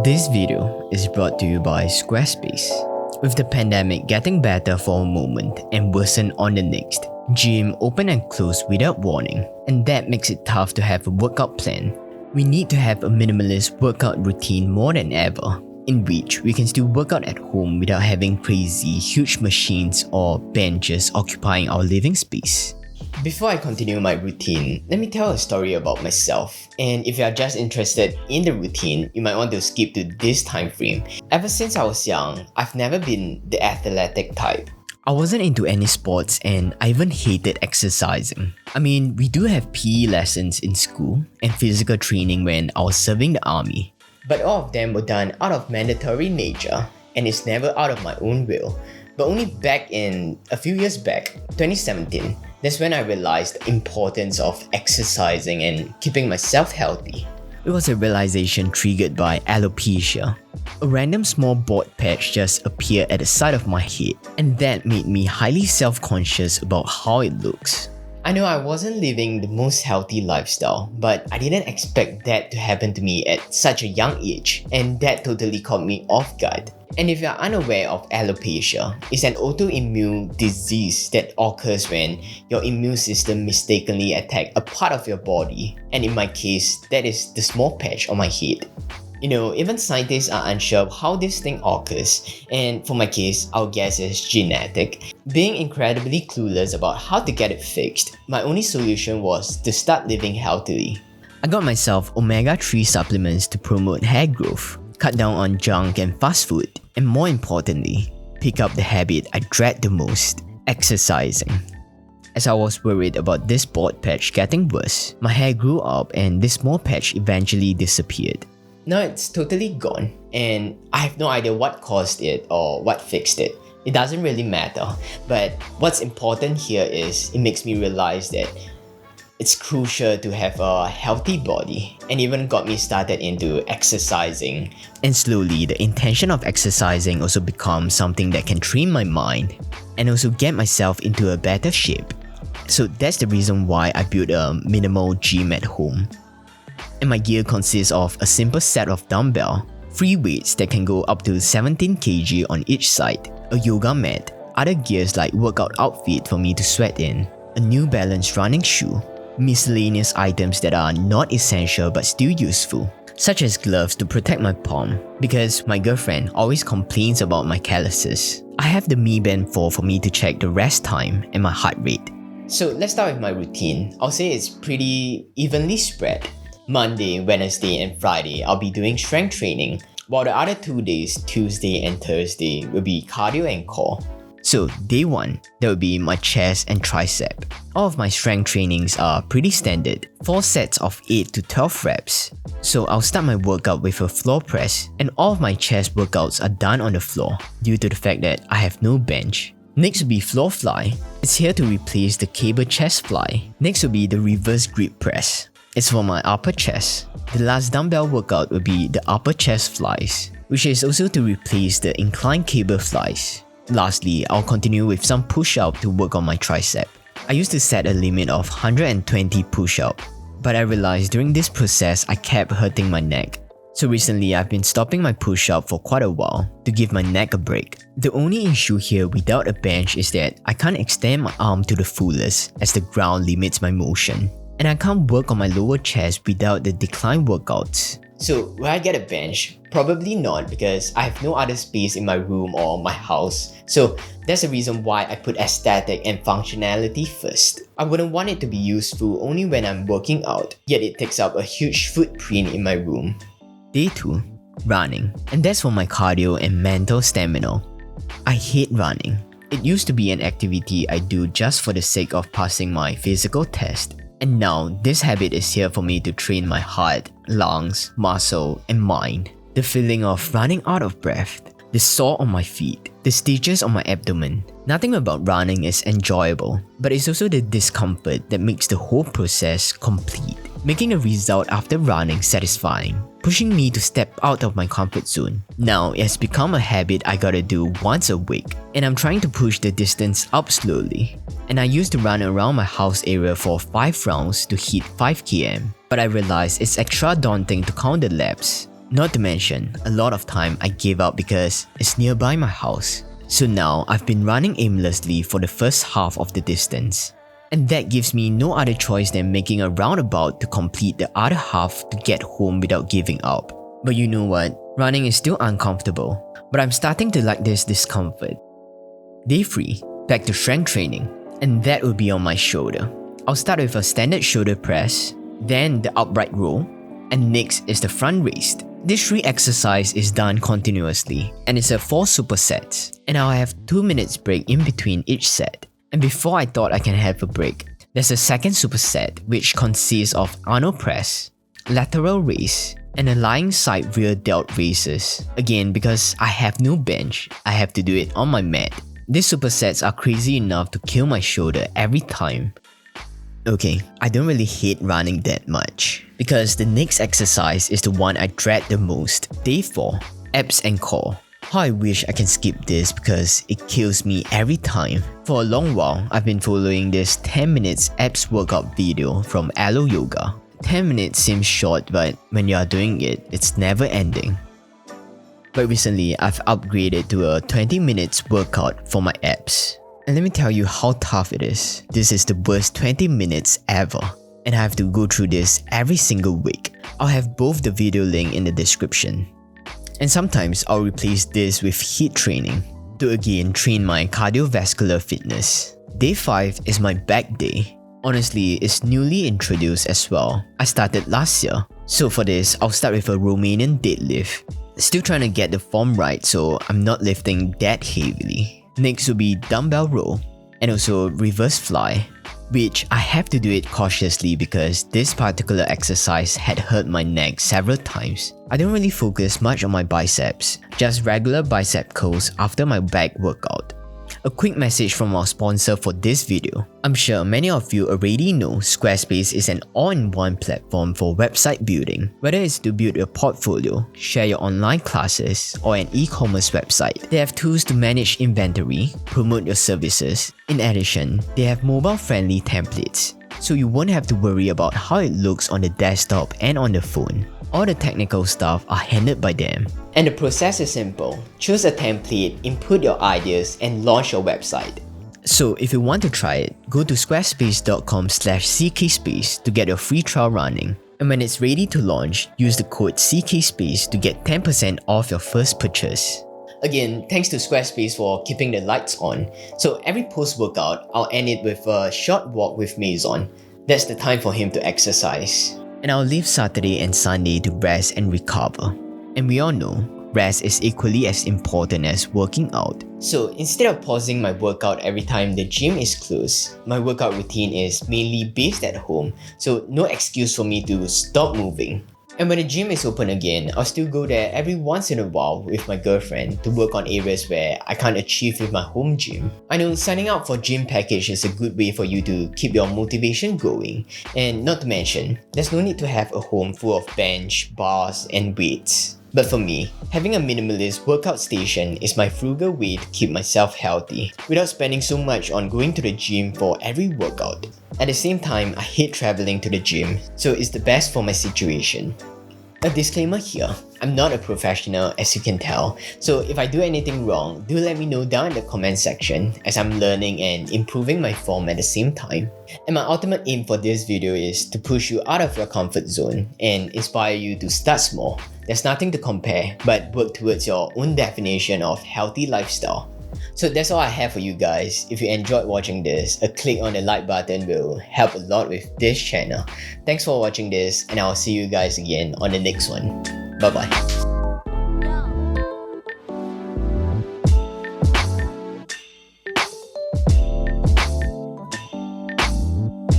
This video is brought to you by Squarespace. With the pandemic getting better for a moment and worsen on the next, gym open and close without warning, and that makes it tough to have a workout plan. We need to have a minimalist workout routine more than ever, in which we can still work out at home without having crazy huge machines or benches occupying our living space. Before I continue my routine, let me tell a story about myself. And if you are just interested in the routine, you might want to skip to this time frame. Ever since I was young, I've never been the athletic type. I wasn't into any sports and I even hated exercising. I mean, we do have PE lessons in school and physical training when I was serving the army. But all of them were done out of mandatory nature and it's never out of my own will. But only back in a few years back, 2017, that's when I realized the importance of exercising and keeping myself healthy. It was a realization triggered by alopecia. A random small bald patch just appeared at the side of my head, and that made me highly self-conscious about how it looks. I know I wasn't living the most healthy lifestyle, but I didn't expect that to happen to me at such a young age, and that totally caught me off guard. And if you're unaware of alopecia, it's an autoimmune disease that occurs when your immune system mistakenly attacks a part of your body, and in my case, that is the small patch on my head. You know, even scientists are unsure of how this thing occurs, and for my case, our guess is genetic. Being incredibly clueless about how to get it fixed, my only solution was to start living healthily. I got myself omega-3 supplements to promote hair growth, cut down on junk and fast food, and more importantly, pick up the habit I dread the most, exercising. As I was worried about this bald patch getting worse, my hair grew up and this small patch eventually disappeared. Now it's totally gone, and I have no idea what caused it or what fixed it. It doesn't really matter, but what's important here is it makes me realize that it's crucial to have a healthy body, and even got me started into exercising. And slowly, the intention of exercising also becomes something that can train my mind and also get myself into a better shape. So that's the reason why I built a minimal gym at home. And my gear consists of a simple set of dumbbell, free weights that can go up to 17 kg on each side, a yoga mat, other gears like workout outfit for me to sweat in, a New Balance running shoe, miscellaneous items that are not essential but still useful, such as gloves to protect my palm, because my girlfriend always complains about my calluses. I have the Mi Band 4 for me to check the rest time and my heart rate. So let's start with my routine. I'll say it's pretty evenly spread. Monday, Wednesday, and Friday, I'll be doing strength training, while the other 2 days, Tuesday and Thursday, will be cardio and core. So day 1, that will be my chest and tricep. All of my strength trainings are pretty standard, 4 sets of 8 to 12 reps. So I'll start my workout with a floor press, and all of my chest workouts are done on the floor due to the fact that I have no bench. Next will be floor fly. It's here to replace the cable chest fly. Next will be the reverse grip press. It's for my upper chest. The last dumbbell workout will be the upper chest flies, which is also to replace the inclined cable flies. Lastly, I'll continue with some push-up to work on my tricep. I used to set a limit of 120 push-up, but I realized during this process I kept hurting my neck. So recently I've been stopping my push-up for quite a while to give my neck a break. The only issue here without a bench is that I can't extend my arm to the fullest as the ground limits my motion. And I can't work on my lower chest without the decline workouts. So will I get a bench? Probably not, because I have no other space in my room or my house. So that's the reason why I put aesthetic and functionality first. I wouldn't want it to be useful only when I'm working out, yet it takes up a huge footprint in my room. Day 2, running. And that's for my cardio and mental stamina. I hate running. It used to be an activity I do just for the sake of passing my physical test. And now, this habit is here for me to train my heart, lungs, muscle, and mind. The feeling of running out of breath, the sore on my feet, the stitches on my abdomen. Nothing about running is enjoyable, but it's also the discomfort that makes the whole process complete, making the result after running satisfying, pushing me to step out of my comfort zone. Now, it has become a habit I gotta do once a week, and I'm trying to push the distance up slowly. And I used to run around my house area for 5 rounds to hit 5 km, but I realized it's extra daunting to count the laps. Not to mention, a lot of time I gave up because it's nearby my house. So now I've been running aimlessly for the first half of the distance. And that gives me no other choice than making a roundabout to complete the other half to get home without giving up. But you know what? Running is still uncomfortable, but I'm starting to like this discomfort. Day 3, back to strength training, and that will be on my shoulder. I'll start with a standard shoulder press, then the upright row, and next is the front raise. This 3 exercise is done continuously, and it's a 4 supersets, and I'll have 2 minutes break in between each set. And before I thought I can have a break, there's a second superset which consists of Arnold press, lateral raise, and a lying side rear delt raises. Again, because I have no bench, I have to do it on my mat. These supersets are crazy enough to kill my shoulder every time. Okay, I don't really hate running that much, because the next exercise is the one I dread the most. Day 4, abs and core. How I wish I can skip this because it kills me every time. For a long while, I've been following this 10 minutes abs workout video from Alo Yoga. 10 minutes seems short, but when you are doing it, it's never ending. But recently, I've upgraded to a 20 minutes workout for my abs. And let me tell you how tough it is. This is the worst 20 minutes ever. And I have to go through this every single week. I'll have both the video link in the description. And sometimes I'll replace this with HIIT training to again train my cardiovascular fitness. Day 5 is my back day. Honestly, it's newly introduced as well. I started last year. So for this, I'll start with a Romanian deadlift. Still trying to get the form right, so I'm not lifting that heavily. Next will be Dumbbell Row and also reverse fly, which I have to do it cautiously because this particular exercise had hurt my neck several times. I don't really focus much on my biceps, just regular bicep curls after my back workout. A quick message from our sponsor for this video. I'm sure many of you already know Squarespace is an all-in-one platform for website building. Whether it's to build your portfolio, share your online classes, or an e-commerce website, they have tools to manage inventory, promote your services. In addition, they have mobile-friendly templates, so you won't have to worry about how it looks on the desktop and on the phone. All the technical stuff are handled by them. And the process is simple. Choose a template, input your ideas, and launch your website. So if you want to try it, go to squarespace.com/ckspace to get your free trial running. And when it's ready to launch, use the code CKSpace to get 10% off your first purchase. Again, thanks to Squarespace for keeping the lights on. So every post-workout, I'll end it with a short walk with Mason. That's the time for him to exercise. And I'll leave Saturday and Sunday to rest and recover. And we all know, rest is equally as important as working out. So instead of pausing my workout every time the gym is closed, my workout routine is mainly based at home, so no excuse for me to stop moving. And when the gym is open again, I'll still go there every once in a while with my girlfriend to work on areas where I can't achieve with my home gym. I know signing up for gym package is a good way for you to keep your motivation going. And not to mention, there's no need to have a home full of bench, bars, and weights. But for me, having a minimalist workout station is my frugal way to keep myself healthy without spending so much on going to the gym for every workout. At the same time, I hate traveling to the gym, so it's the best for my situation. A disclaimer here, I'm not a professional as you can tell, so if I do anything wrong, do let me know down in the comment section as I'm learning and improving my form at the same time. And my ultimate aim for this video is to push you out of your comfort zone and inspire you to start small. There's nothing to compare, but work towards your own definition of healthy lifestyle. So that's all I have for you guys. If you enjoyed watching this, a click on the like button will help a lot with this channel. Thanks for watching this, and I'll see you guys again on the next one. Bye bye.